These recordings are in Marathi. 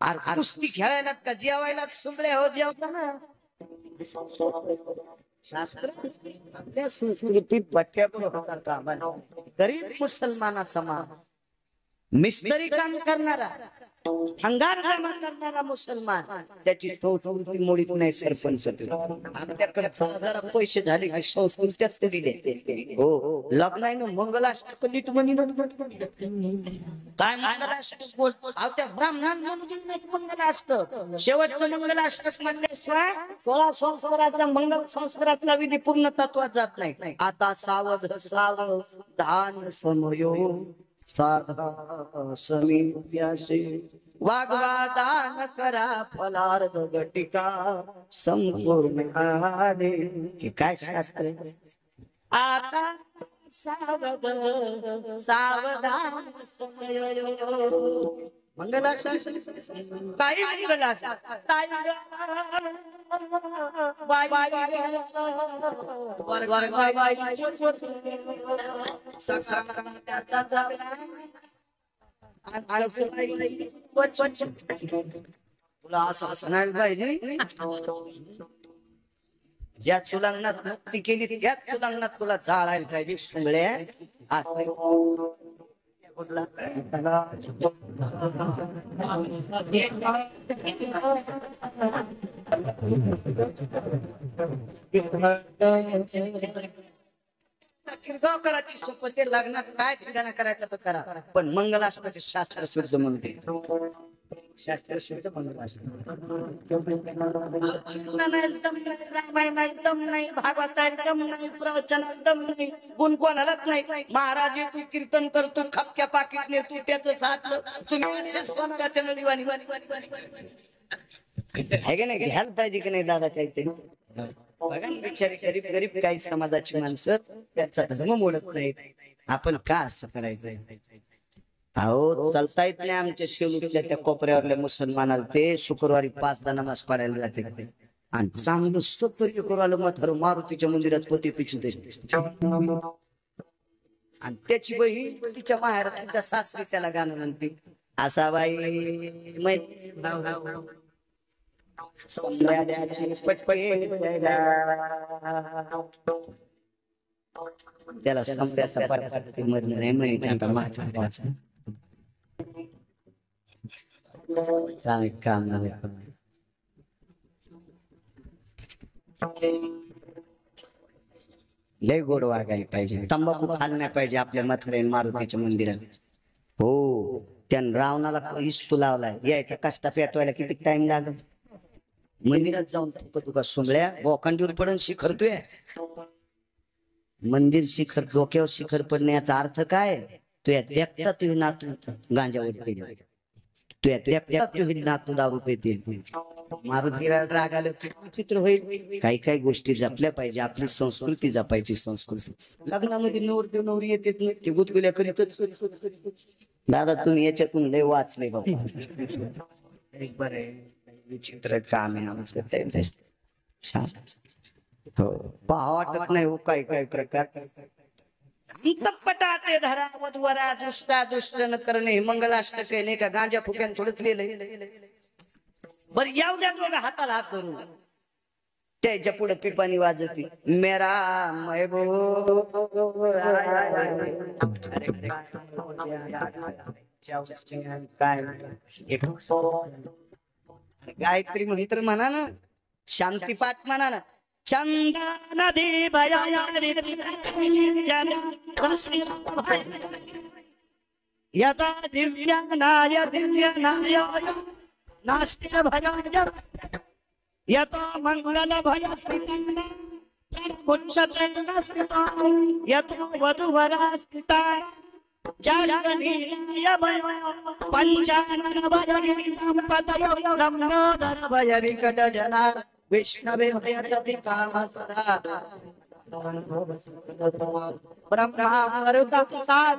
अरे कुस्ती खेळायला का जेवायला सुंबळे हो जेवताना शास्त्र आपल्या संस्कृतीत भट्ट्याकडे होता कामा गरीब मुसलमानाचा मान मिस्त्री काम करणारा अंगार जमा करणारा मुसलमान त्याची संस्कृती मोडीत नाही सरपंच आपल्याकडे जरा पैसे झाले की संस्कृत्याच ते दिले हो लग्न आहे ना मंगलाष्टक नीट म्हणी काय मंगलाष्टक बोल त्या ब्राह्मणां म्हणून मंगलाष्टक शेवटचं मंगलाष्टक म्हणल्याशिवाय 16 संस्कारातल्या मंगल संस्कारातला विधी पूर्ण तत्वात जात नाही आता सावध सावधान समयो साधा समीप्यासे वाग्वादान करा फलार्थ घटिका संपूर्ण आले काय शास्त्र आता सावध सावधान मंगलाशासन काही मंगलाशासन ज्या चुलांगणात मुक्ती केली त्याच चुलांगणात तुला जाळायला पाहिजे सुंगळे असले करायची सोपते लग्नात काय ठिकाणा करायचं तर करा पण मंगलाष्टकाचे शास्त्र शुद्ध म्हणते शास्त्र शुद्ध मंगलाष्टक रामायण एकदम नाही भागवत एकदम नाही प्रवचन एकदम नाही गुण कोणालाच नाही महाराज तू कीर्तन करतो खपक्या पाकिटने तू त्याचं साचलं तुम्ही सोनाराच्या नळीवाणी आहे का नाही घ्यायला पाहिजे की नाही दादा काहीतरी बघा बिचारी गरीब गरीब काही समाजाची माणसं त्यांचा धर्म मोडत नाहीत आपण का असं करायचंय अहो चालता येत नाही आमच्या शिवलूच्या त्या कोपऱ्यावरल्या मुसलमानाला ते शुक्रवारी 5दा नमाज पडायला जाते आणि चांगलं सत्तरी करू म्हातारं मारुतीच्या मंदिरात पती पिचते आणि त्याची बहीण तिच्या माहेर तिच्या सासरी त्याला गाणं म्हणते असा बाई त्याला संस्याचा पाठी मधलं नाही माहिती काम लय गोड वागायला पाहिजे तंबाखू खाल नाही पाहिजे आपल्या म्हाताऱ्याने मारुतीच्या मंदिरात हो त्यानं रावणाला इस्तू लावलाय यायचा कष्टा पेटवायला किती टाइम लागल मंदिरात जाऊन तुका सुंगळ्या बोकांडीवर पडून शिखरतोय मंदिर शिखर डोक्यावर शिखर पडणे याचा अर्थ काय तू देखता तुझे नातू गांजावर तुझे नातू दारू पेतील मारुतीला राग आलं चित्र होईल काही काही गोष्टी जपल्या पाहिजे आपली संस्कृती जपायची संस्कृती लग्नामध्ये नवरदेव नवरी येतेच नाही ते गुदगुल्या करीतच दादा तुम्ही याच्यातून लय वाचले बाबा एक बरं विचित्र काम आहे आमचं छान हो पाहा वाटत नाही हो काही काही प्रकार पटाते धरा वधुवरा दुष्टा दुष्ट न करणे मंगलाष्टक आहे नाही का गांजा फुक्यान थोडं लिहिलंय बर येऊ द्या दोघं हाताला हात करून त्याच्या पुढे पिपाणी वाजती मेरा महबूब गायत्री मंत्र म्हणा ना शांती पाठ म्हणा ना चंदन नदी यथा दिव्यानाय दिव्यानाय नास्ति भयाय यथा मंगल भयस्थिता यथा वधुवरा स्थिता पंचानन भय विकट जना विष्णवे भयतति काम सदा ब्रह्मा मरुता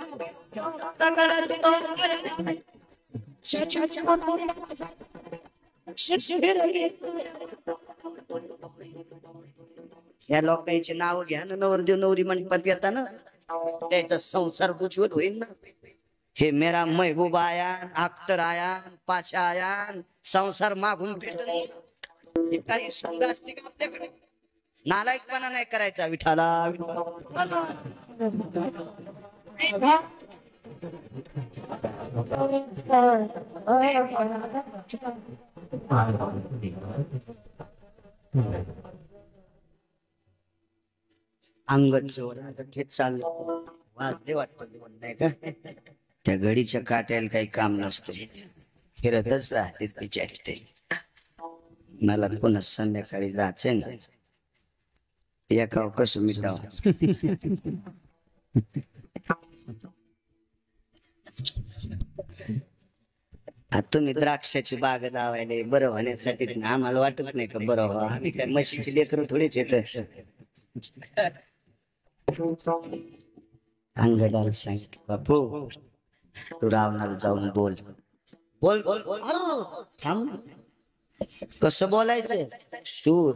या लोकांचे नाव घ्या ना नवरदेव नवरी मंडपात येताना त्याचा संसार उज्ज्वल होईल ना हे मेरा महबूब आयान, अख्तर आयान, पाशा आयान, संसार मागून भेटून हे काही संघ असते का आपल्याकडे? नालायकपणा नाही करायचा. विठाला अंगद जोर हे चाललं वाजले वाटतं नाही का? त्या घडीच्या काट्याला काही काम नसतं, फिरतच राहते बिचारी ते. मला पुन्हा संध्याकाळी जायचं ना, एका कसं मिटाव. तुम्ही द्राक्षाची बाग लावायला बरं होण्यासाठी आम्हाला वाटत नाही का बरं व्हा? आम्ही काय म्हशीची लेकरं थोडीच येत. अंगदाला सांगितलं बापू तू रावणाला जाऊन बोल बोल बोल बोल. थांब, कसं बोलायचं? शूर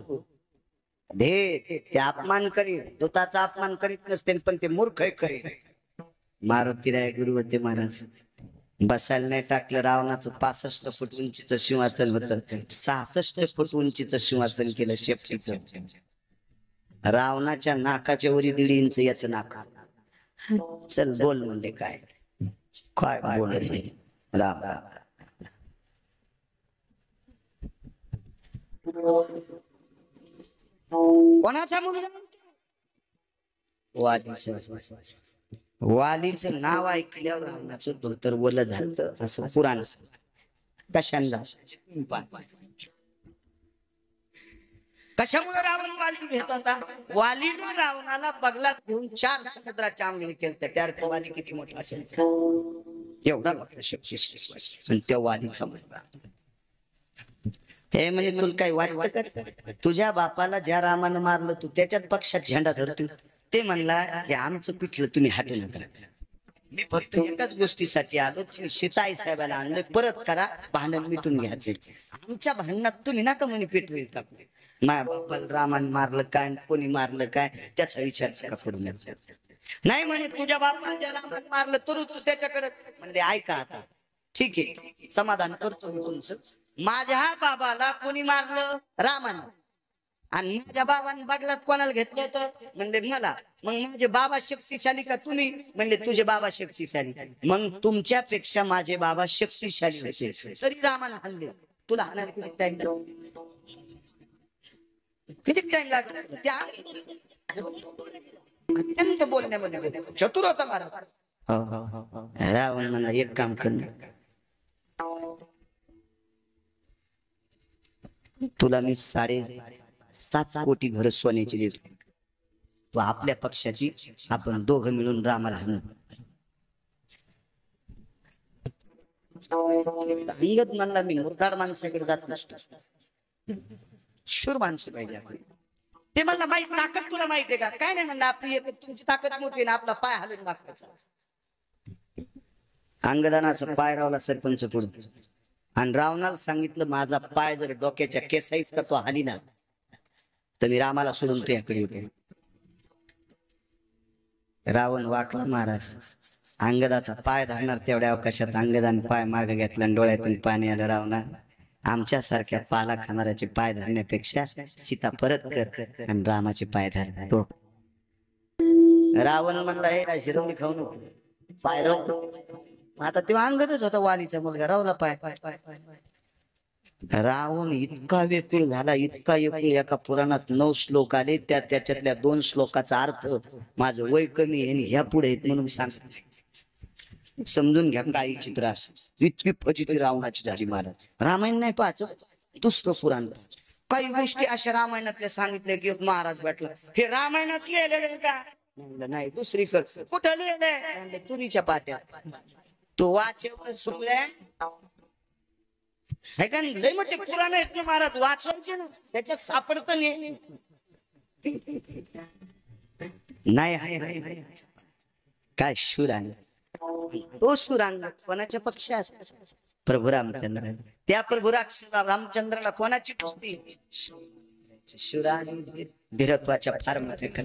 ते अपमान करीत, दूताचा अपमान करीत नसते, पण ते मूर्ख करीत. मारुतीराय गुरुवते महाराज बसायला नाही टाकलं. रावणाचं 65 फूट उंचीचं सिंहासन होतं, 66 फूट उंचीचं सिंहासन केलं शेपटीचं. रावणाच्या नाकाच्या वरी 1.5 इंच याचं नाक. चल बोल म्हणजे काय काय बोल राम राम. कोणाचा मुलगा? वालीचं नाव ऐकल्यावर रावणाचं धोतर ओलं झालं असं पुराण. कशांना कशामुळे रावण वाली घेत होता? वालीनं रावणाला बगलात घेऊन 4 समुद्राच्या आंघोळी केल्या. त्यात वाली किती मोठा असेल, एवढा मोठा शक्तिशाली. आणि त्या वालीचा मुलगा हे म्हणजे तुला काही वाटतं का? तुझ्या बापाला ज्या रामानं मारलं तू त्याच्यात पक्षात झेंडा धरतो. ते म्हणला हे आमचं पिठलं तुम्ही हाटू नका. मी फक्त एकाच गोष्टीसाठी आलो, सीताई साहेबाला आणलं, परत करा, भांडण मिटून घ्यायचे. आमच्या भांडणात तुम्ही नका म्हणे पेटवेल टाकू. माझ्या बापाला रामानं मारलं काय, कोणी मारलं काय त्याचा विचार करू नये. नाही म्हणे तुझ्या बापाला ज्या रामानं मारलं तर तू त्याच्याकडे. म्हणजे ऐका आता ठीक आहे, समाधान करतो मी तुमचं. माझ्या बाबाला कोणी मारलं? रामानं. आणि माझ्या बाबाने बगलात कोणाला घेतलं होतं? म्हणजे मला. मग माझे बाबा शक्तिशाली का तुम्ही? म्हणजे तुझे बाबा शक्तिशाली. मग तुमच्यापेक्षा माझे बाबा शक्तिशाली होते तरी रामानं हल्ले. तुला हाणायला किती टाइम लागला? अत्यंत बोलण्यामध्ये चतुर होता महाराज. रावण म्हणला एक काम कर, तुला मी 7.5 कोटी घर सोन्याची देतो. तू आपल्या पक्षाची, आपण दोघं मिळून रामाला हाणू. अंगद म्हणला मी मुरदाड माणसाकडे जात नसतो, शूर माणसं पाहिजे आपली. ते म्हणला माहित ताकद तुला माहितीये का? काय नाही म्हणलं, आपली तुमची ताकद मोठी ना, आपला पाय हलून मागवायचा. अंगदाना असं पाय रावला सरपंच पुढे, आणि रावणाला सांगितलं माझा पाय जर डोक्याच्या केसाईच का तो हाली ना तर मी रामाला सोडून तुझ्याकडे होते. रावण वाकला महाराज. अंगदाचा पाय धरणार तेवढ्या अवकाशात अंगदाने पाय मागे घेतला आणि डोळ्यातून पाणी आलं. रावणा आमच्यासारख्या पाला खाणाऱ्याचे पाय धरण्यापेक्षा सीता परत कर आणि रामाचे पाय धर. तो रावण म्हणला हे शिरवणी खाऊ नको, पाय राव. आता तेव्हा अंगदच होता वालीचा मुलगा, रावला पाय. रावण इतका व्याकुळ झाला, इतका व्याकुळ. एका पुराणात 9 श्लोक आले, त्याच्यातल्या 2 श्लोकाचा अर्थ माझं वय कमी आहे ह्या पुढे म्हणून सांग, समजून घ्या काय चित्र असं. इतकी फजिती रावणाची झाली महाराज. रामायण नाही पाहायचं, दुसरं पुराण. काही गोष्टी अशा रामायणातल्या सांगितल्या की महाराज भेटला, हे रामायणात लिहिलेलं का? नाही, दुसरीकडे. कुठं लिहिलंय? तुरीच्या पाट्यात. तो वाचेवर सुटल्या है का नाही? लय मोठे पुराण आहेत ना महाराज, वाचवायचे ना, त्याच्यात सापडत नाही. काय शुरांग? तो शुरांग कोणाच्या पक्षात? प्रभू रामचंद्र. त्या प्रभू रामचंद्राला कोणाची टोचती? शुरांग धीरत्वाच्या फार मोठ्या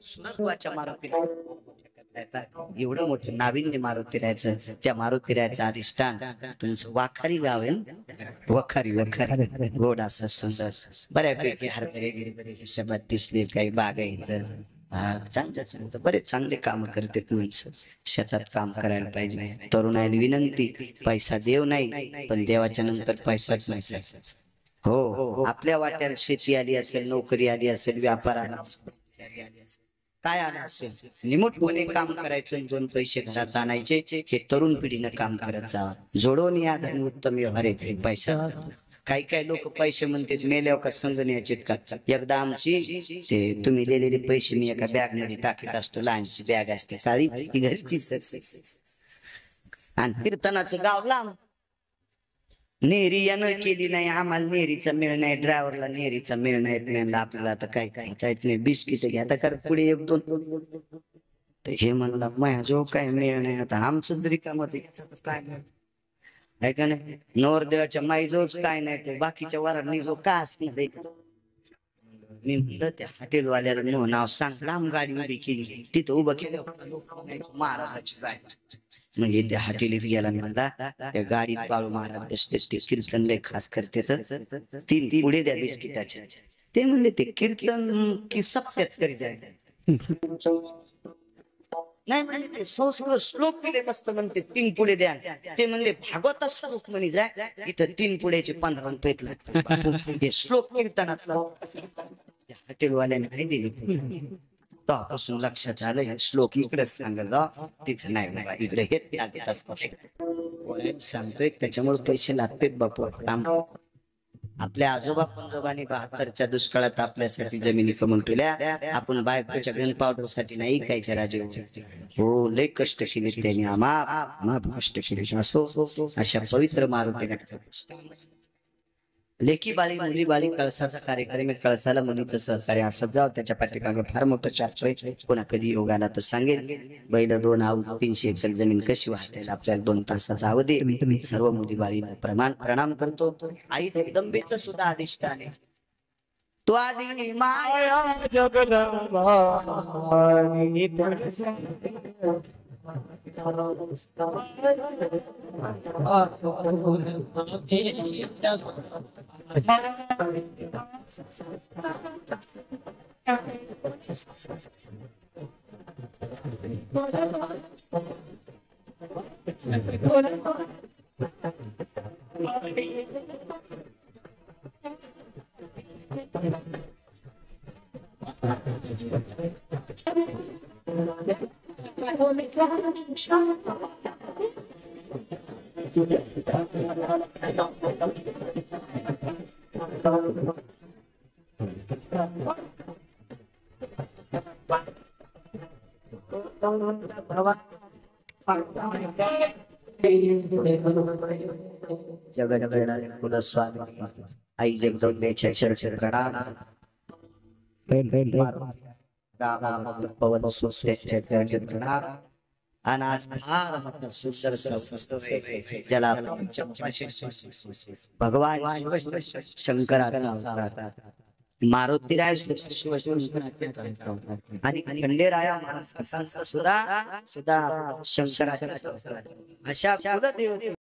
सुरत्वाच्या मारुती एवढं मोठं नाविन्य मारुतीरायचं, त्या मारुतीरायचं अधिष्ठान तुमचं वाखारी गाव आहे ना, वखारी वखारी गोड असं सुंदर बऱ्यापैकी हरभरे गिरभरे शब्दात दिसले, काही बाग आहे चांगलं चांगलं बरेच चांगले काम करतात माणसं. शेतात काम करायला पाहिजे. तरुणाईला विनंती, पैसा देव नाही पण देवाच्या नंतर पैसाच नाही. हो, आपल्या वाट्याला शेती आली असेल, नोकरी आली असेल, व्यापार आला काय आलं असेल, निमूटपणे काम करायचं, दोन पैसे घरात आणायचे. हे तरुण पिढीनं काम करत जावं. जोडून या धन उत्तम व्यवहार पैसा. काही काही लोक पैसे म्हणते मेल्यावर का संघ न्यायचे का. एकदा आमची ते तुम्ही दिलेले पैसे मी एका बॅग मध्ये टाकीत असतो, लहानशी बॅग असते काळी, ती घरचीच आणि कीर्तनाचं गाव लांब. नेरी यानं केली नाही, आम्हाला नेरीचा मेळ नाही, ड्रायव्हरला नेरीचा मेळ नाही, आपल्याला आता काय काय येत नाही, बिस्किट घ्या आता कर पुढे एक दोन. हे म्हणला माझ्या जो काय मेळ नाही, आता आमचं जरी कामात काय आहे का नाही. नवरदेवाच्या माईजोच काय नाही, ते बाकीच्या वरांनी जो का असणार. मी म्हणलं त्या हॉटेलवाल्याला नाव सांग, लांब गाडी उभी केली, तिथं उभं केलं महाराजाची गाडी. म्हणजे त्या हॉटेलीत गेला म्हणला, त्या गाडीत बाळू महाराज बसले, ते कीर्तन लय खास करते, तीन पुढे द्या बिस्किटाचे. ते म्हणले ते कीर्तन की सप्त्याच करी द्या नाही, म्हणजे ते संस्कृत श्लोक दिले मस्त म्हणते, 3 पुढे द्या. ते म्हणले भागवत श्लोक म्हणे जाय, इथं 3 पुढेचे 15 रुपये हे श्लोक कीर्तनात. हॉटेलवाल्याने नाही दिले. तेव्हापासून लक्षात आलं श्लोक इकडेच सांगत जा, तिथे नाही बाबा, इकडे हे असतात सांगतोय. त्याच्यामुळे पैसे लागतात बापू. आपल्या आजोबा पंजोबांनी 72च्या दुष्काळात आपल्यासाठी जमिनी कमवून ठेवल्या. आपण बायकोच्या गन पावडर साठी नाही ऐकायच्या राजे. हो, लय कष्ट केले त्यांनी, आम्हा कष्ट केले. असो अशा पवित्र मारुतीला लेखी बाळी मुली बाळी कळसाचा कार्यक्रम, कळसाला मुलीचं सहकार्य असत जाव. त्याच्या पाठीमागे फार मोठं शास्त्र आहे. कोणा कधी योग आला तर सांगेल. बैल 2 आऊ 300 एकर जमीन कशी वाटेल, आपल्याला 2 तासाचा अवधी. सर्व मुली बाळी प्रणाम करतो. आई जगदंबेचं सुद्धा अधिष्ठान आहे. तो आधी माया जगदंबा जगत जगणारे कुलस्वामी आई जगदंबेच्या चरण प्रणाम. पवन सुस्तेच्या चरण प्रणाम. आणि आज फार मोठं सुंदर ज्याला भगवान शंकराचा मारुतीराय आणि खंडेराया महाराज सुद्धा शंकराच्या अशा कुलदेव